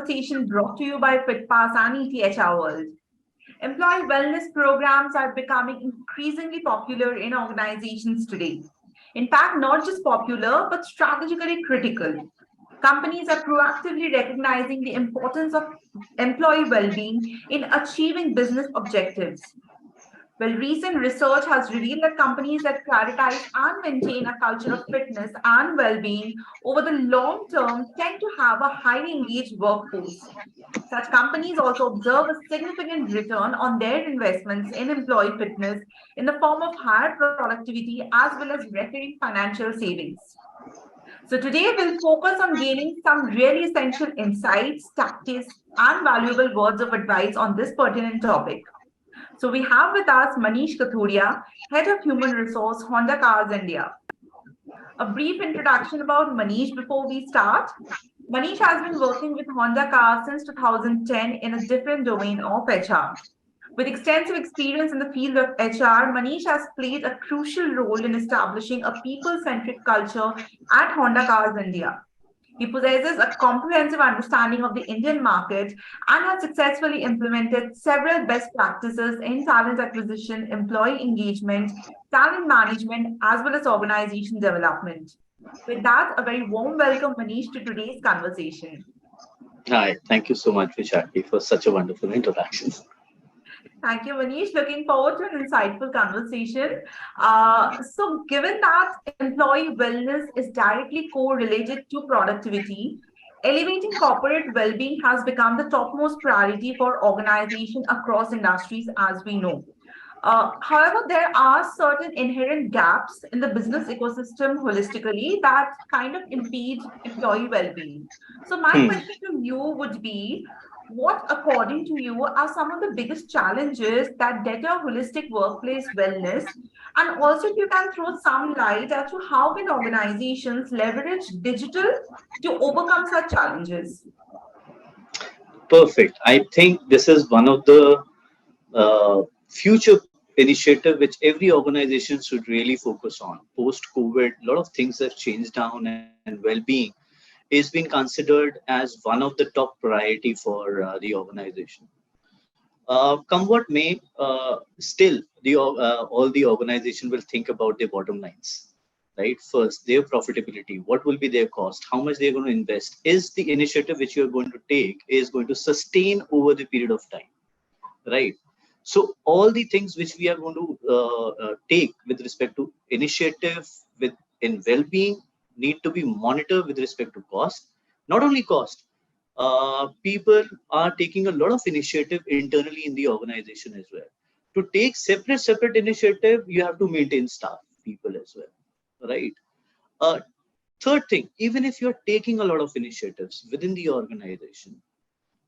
conversation brought to you by FITPASS and ETHRWorld. Employee wellness programs are becoming increasingly popular in organizations today. In fact, not just popular, but strategically critical. Companies are proactively recognizing the importance of employee well being in achieving business objectives. Well, recent research has revealed that companies that prioritize and maintain a culture of fitness and well being over the long term tend to have a highly engaged workforce. Such companies also observe a significant return on their investments in employee fitness in the form of higher productivity as well as recurring financial savings. So, today we'll focus on gaining some really essential insights, tactics, and valuable words of advice on this pertinent topic. So we have with us Manish Kathuria, Head of Human Resource, Honda Cars India. A brief introduction about Manish before we start. Manish has been working with Honda Cars since 2010 in a different domain of HR. With extensive experience in the field of HR, Manish has played a crucial role in establishing a people centric culture at Honda Cars India. He possesses a comprehensive understanding of the Indian market and has successfully implemented several best practices in talent acquisition, employee engagement, talent management, as well as organization development. With that, a very warm welcome, Manish, to today's conversation. Hi, thank you so much, Vishakti, for such a wonderful introduction. Thank you, Manish. Looking forward to an insightful conversation. Given that employee wellness is directly correlated to productivity, elevating corporate well-being has become the topmost priority for organizations across industries, as we know. However, there are certain inherent gaps in the business ecosystem holistically that kind of impede employee well-being. So, my Hmm. question to you would be, what, according to you, are some of the biggest challenges that deter holistic workplace wellness? And also, if you can throw some light as to how can organizations leverage digital to overcome such challenges? Perfect. I think this is one of the future initiative which every organization should really focus on. Post COVID, a lot of things have changed down, and well-being is being considered as one of the top priority for the organization. Come what may, still all the organization will think about their bottom lines, right? First, their profitability, what will be their cost, how much they're going to invest. Is the initiative which you're going to take is going to sustain over the period of time, right? So all the things which we are going to take with respect to initiative with in well-being need to be monitored with respect to cost. Not only cost, people are taking a lot of initiative internally in the organization as well. To take separate initiative, you have to maintain staff, people as well, right? Uh, Third thing, even if you're taking a lot of initiatives within the organization,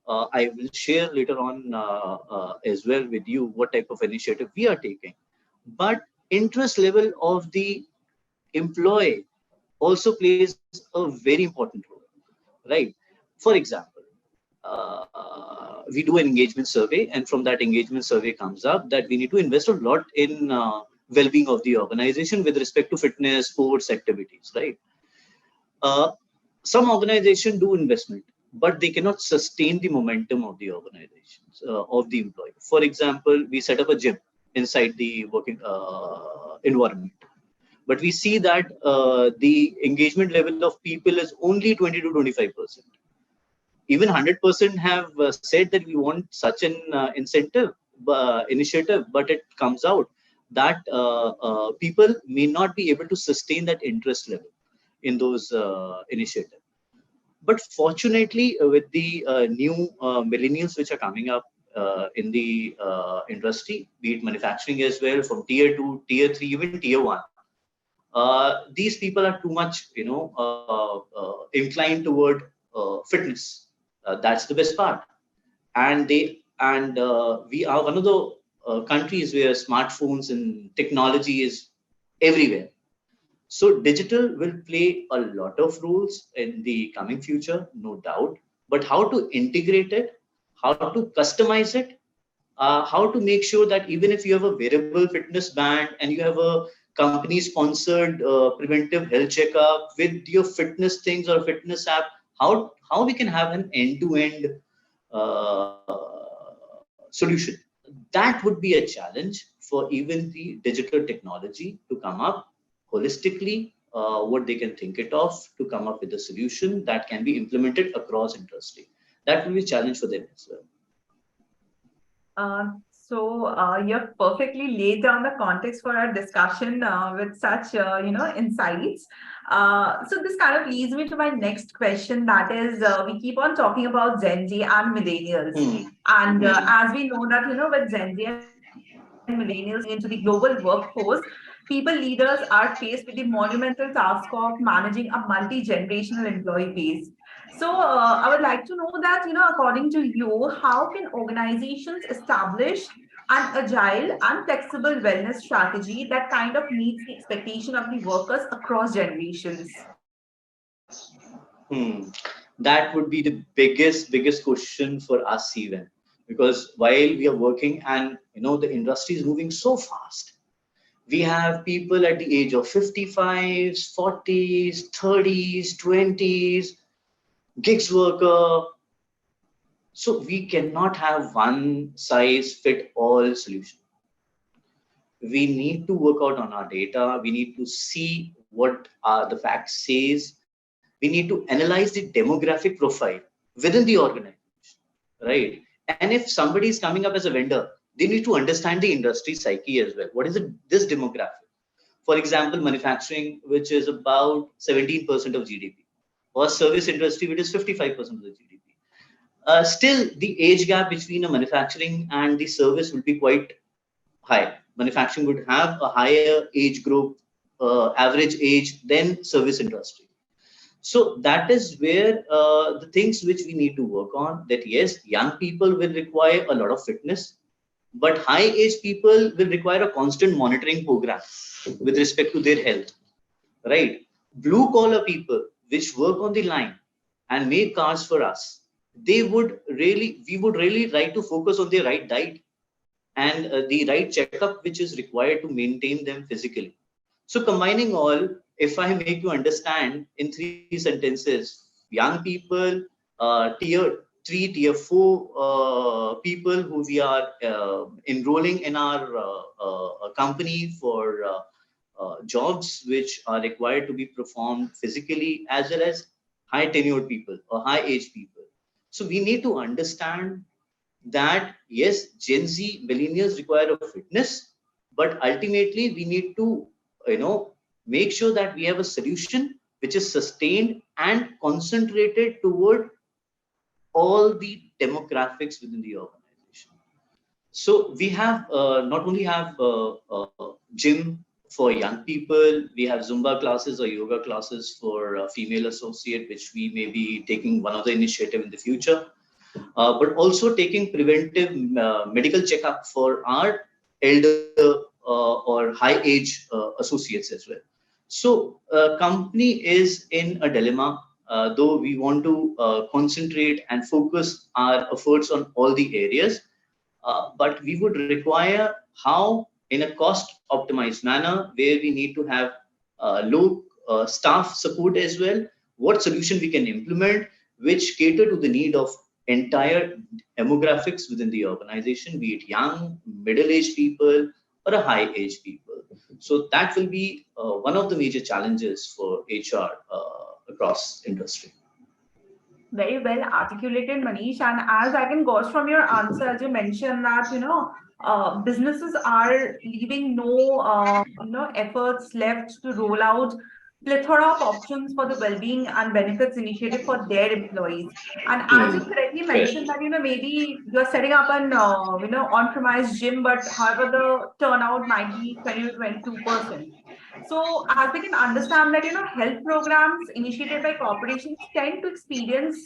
I will share later on as well with you what type of initiative we are taking. But interest level of the employee also plays a very important role, right? For example, we do an engagement survey, and from that engagement survey comes up that we need to invest a lot in well-being of the organization with respect to fitness, sports activities, right? Uh, some organizations do investment, but they cannot sustain the momentum of the organizations of the employee. For example, we set up a gym inside the working environment, but we see that the engagement level of people is only 20 to 25%. Even 100% have said that we want such an initiative, but it comes out that people may not be able to sustain that interest level in those initiatives. But fortunately, with the new millennials which are coming up in the industry, be it manufacturing as well, from tier 2, tier 3, even tier 1, these people are too much, inclined toward fitness. That's the best part. And we are one of the countries where smartphones and technology is everywhere. So digital will play a lot of roles in the coming future, no doubt. But how to integrate it, how to customize it, how to make sure that even if you have a wearable fitness band and you have a company sponsored preventive health checkup with your fitness things or fitness app, how we can have an end-to-end solution. That would be a challenge for even the digital technology to come up holistically, what they can think it of to come up with a solution that can be implemented across industry. That will be a challenge for them as well. You've perfectly laid down the context for our discussion with such, insights. So this kind of leads me to my next question. That is, we keep on talking about Gen Z and millennials, and as we know that with Gen Z and millennials into the global workforce, people leaders are faced with the monumental task of managing a multi-generational employee base. So, I would like to know that, according to you, how can organizations establish an agile and flexible wellness strategy that kind of meets the expectation of the workers across generations? Hmm. That would be the biggest question for us even, because while we are working and the industry is moving so fast, we have people at the age of 55s, 40s, 30s, 20s, gigs worker. So we cannot have one size fit all solution. We need to work out on our data. We need to see what the facts says. We need to analyze the demographic profile within the organization, right? And if somebody is coming up as a vendor, they need to understand the industry psyche as well. What is this demographic? For example, manufacturing, which is about 17% of GDP, or service industry, which is 55% of the GDP. Still, the age gap between a manufacturing and the service will be quite high. Manufacturing would have a higher age group, average age than service industry. So that is where the things which we need to work on. That yes, young people will require a lot of fitness, but high age people will require a constant monitoring program with respect to their health, right? Blue collar people which work on the line and make cars for us, we would really like to focus on the right diet and the right checkup which is required to maintain them physically. So combining all, if I make you understand in three sentences, young people, tier 3, tier 4 people who we are enrolling in our company for jobs which are required to be performed physically, as well as high tenured people or high age people. So we need to understand that yes, Gen Z millennials require a fitness, but ultimately we need to make sure that we have a solution which is sustained and concentrated toward all the demographics within the organization. So we have not only have gym for young people, we have Zumba classes or yoga classes for female associate, which we may be taking one of the initiative in the future, but also taking preventive medical checkup for our elder or high age associates as well. So company is in a dilemma, though we want to concentrate and focus our efforts on all the areas, but we would require how in a cost optimized manner where we need to have low staff support as well, what solution we can implement which cater to the need of entire demographics within the organization, be it young, middle-aged people, or a high-aged people. So that will be one of the major challenges for HR across industry. Very well articulated, Manish. And as I can gauge from your answer, as you mentioned that businesses are leaving no efforts left to roll out plethora of options for the well-being and benefits initiative for their employees. And as you correctly mentioned that maybe you're setting up an on-premise gym, but however the turnout might be 20 to 22%. So as we can understand that health programs initiated by corporations tend to experience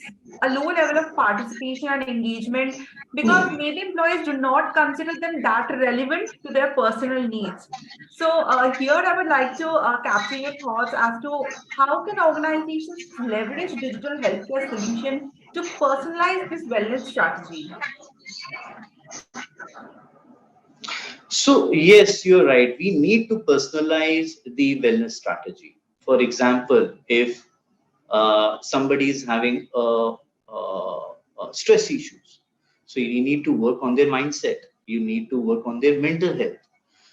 a low level of participation and engagement because maybe employees do not consider them that relevant to their personal needs. So here I would like to capture your thoughts as to how can organizations leverage digital healthcare solution to personalize this wellness strategy. So yes, you're right. We need to personalize the wellness strategy. For example, if somebody is having stress issues. So you need to work on their mindset. You need to work on their mental health.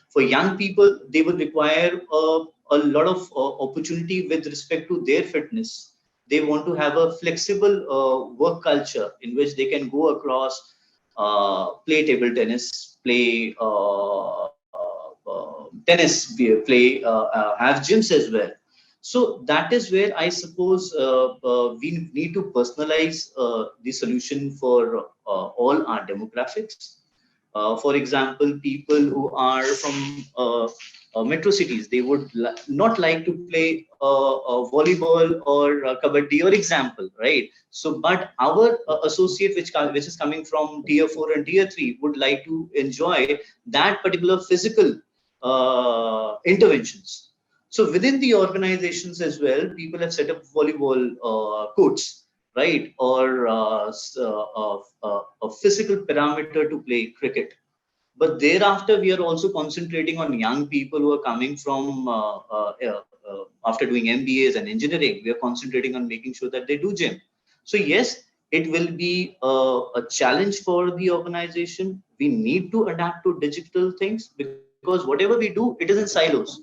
For young people, they would require a lot of opportunity with respect to their fitness. They want to have a flexible work culture in which they can go across, play table tennis, play tennis, have gyms as well. So that is where I suppose we need to personalize the solution for all our demographics. For example, people who are from metro cities, they would not like to play volleyball or kabaddi, or example, right? So, but our associate, which is coming from tier 4 and tier 3, would like to enjoy that particular physical interventions. So within the organizations as well, people have set up volleyball courts, right, or a physical parameter to play cricket. But thereafter, we are also concentrating on young people who are coming from after doing MBAs and engineering. We are concentrating on making sure that they do gym. So yes, it will be a challenge for the organization. We need to adapt to digital things because whatever we do, it is in silos,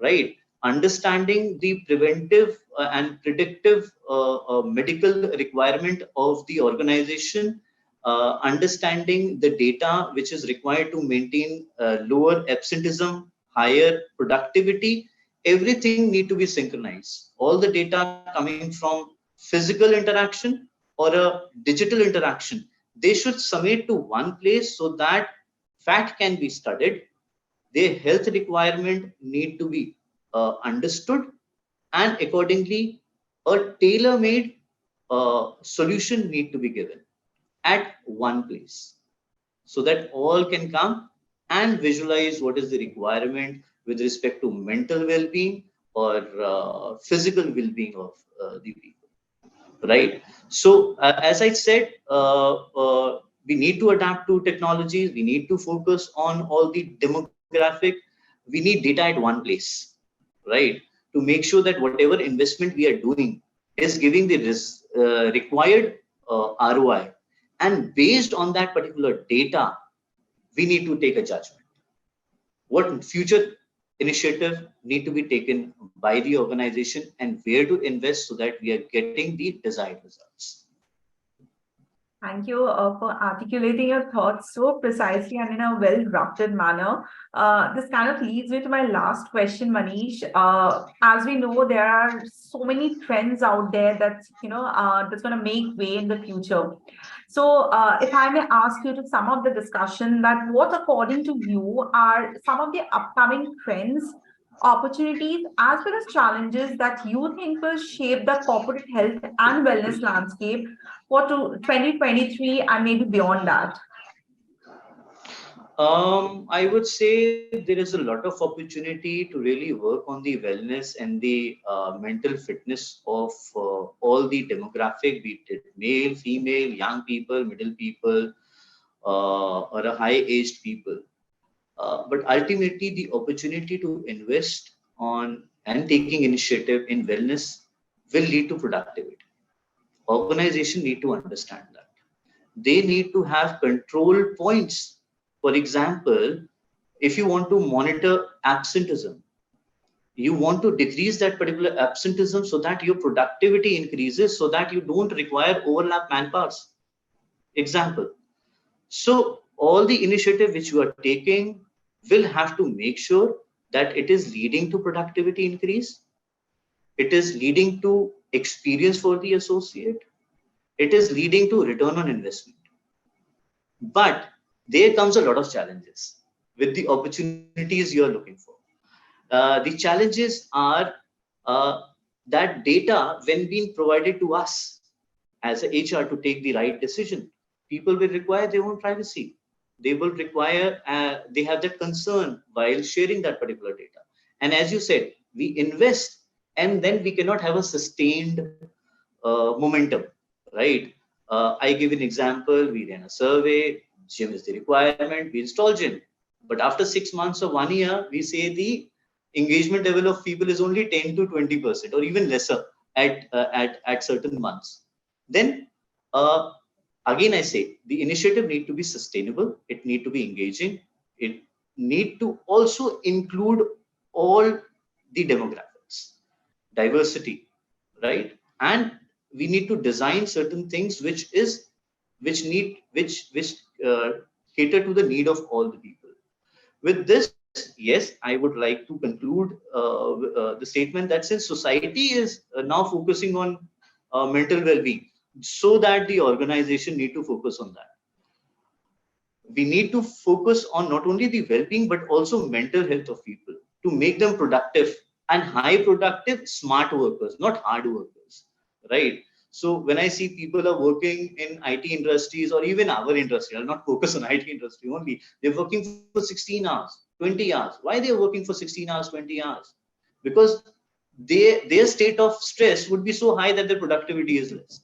right? Understanding the preventive and predictive medical requirement of the organization, understanding the data which is required to maintain lower absenteeism, higher productivity, everything need to be synchronized. All the data coming from physical interaction or a digital interaction, they should submit to one place so that fact can be studied, their health requirement need to be understood, and accordingly a tailor-made solution need to be given at one place so that all can come and visualize what is the requirement with respect to mental well-being or physical well-being of the people, right? So as I said, we need to adapt to technologies, we need to focus on all the demographic, we need data at one place, right, to make sure that whatever investment we are doing is giving the required ROI, and based on that particular data we need to take a judgment what future initiative need to be taken by the organization and where to invest so that we are getting the desired results. Thank you for articulating your thoughts so precisely and in a well-drafted manner. This kind of leads me to my last question, Manish. As we know, there are so many trends out there that's going to make way in the future. So, if I may ask you to sum up the discussion, that what, according to you, are some of the upcoming trends, opportunities, as well as challenges that you think will shape the corporate health and wellness landscape for 2023 and maybe beyond that? I would say there is a lot of opportunity to really work on the wellness and the mental fitness of all the demographic, be it male, female, young people, middle people, or a high-aged people. But ultimately, the opportunity to invest on and taking initiative in wellness will lead to productivity. Organization need to understand that. They need to have control points. For example, if you want to monitor absenteeism, you want to decrease that particular absenteeism so that your productivity increases, so that you don't require overlap manpowers. Example. So all the initiative which you are taking will have to make sure that it is leading to productivity increase. It is leading to experience for the associate. It is leading to return on investment. But there comes a lot of challenges with the opportunities you are looking for. The challenges are that data, when being provided to us as a HR to take the right decision, people will require their own privacy. They will require, they have that concern while sharing that particular data. And as you said, we invest and then we cannot have a sustained momentum, right? I give an example. We ran a survey. Gym is the requirement. We install gym. But after 6 months or 1 year, we say the engagement level of people is only 10 to 20% or even lesser. at certain months. Then again, I say the initiative need to be sustainable. It need to be engaging. It need to also include all the demographics, diversity, right? And we need to design certain things which cater to the need of all the people. With this, yes, I would like to conclude the statement that since society is now focusing on mental well-being, so that the organization need to focus on that. We need to focus on not only the well-being but also mental health of people to make them productive and high productive, smart workers, not hard workers, right? So when I see people are working in IT industries or even our industry, I'll not focus on IT industry only. They're working for 16 hours, 20 hours. Why they are working for 16 hours, 20 hours? Because their state of stress would be so high that their productivity is less,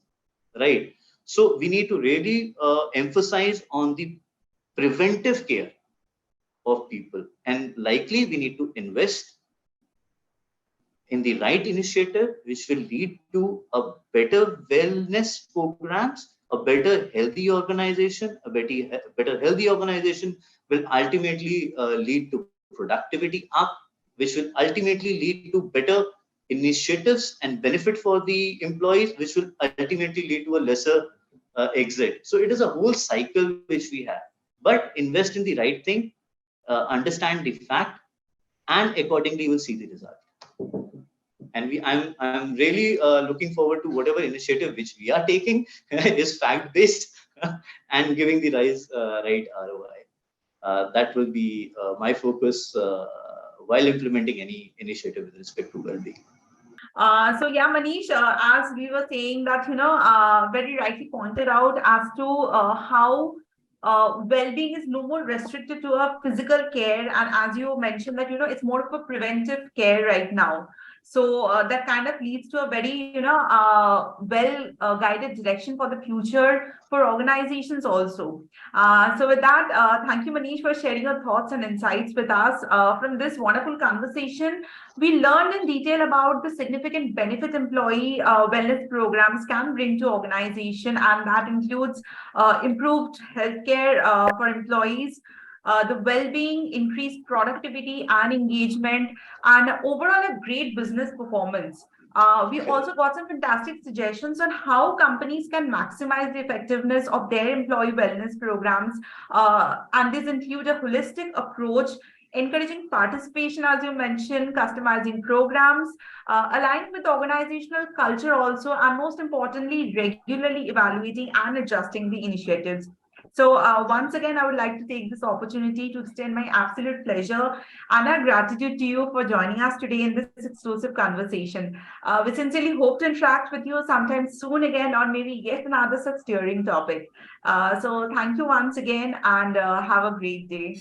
right? So we need to really emphasize on the preventive care of people, and likely we need to invest in the right initiative which will lead to a better wellness programs, a better healthy organization. A better healthy organization will ultimately lead to productivity up, which will ultimately lead to better initiatives and benefit for the employees, which will ultimately lead to a lesser exit. So it is a whole cycle which we have. But invest in the right thing, understand the fact, and accordingly you will see the result. And I'm really looking forward to whatever initiative which we are taking is fact based and giving the right ROI. That will be my focus while implementing any initiative with respect to well-being. So yeah, Manish, as we were saying that, very rightly pointed out as to how well-being is no more restricted to a physical care. And as you mentioned that, it's more of a preventive care right now. So that kind of leads to a very, well guided direction for the future for organizations also. So with that, thank you, Manish, for sharing your thoughts and insights with us. From this wonderful conversation, we learned in detail about the significant benefit employee wellness programs can bring to organization, and that includes improved healthcare for employees, the well-being, increased productivity and engagement, and overall a great business performance. We also got some fantastic suggestions on how companies can maximize the effectiveness of their employee wellness programs. And these include a holistic approach, encouraging participation, as you mentioned, customizing programs, aligned with organizational culture also, and most importantly, regularly evaluating and adjusting the initiatives. So once again, I would like to take this opportunity to extend my absolute pleasure and our gratitude to you for joining us today in this exclusive conversation. We sincerely hope to interact with you sometime soon again on maybe yet another such stirring topic. So thank you once again, and have a great day.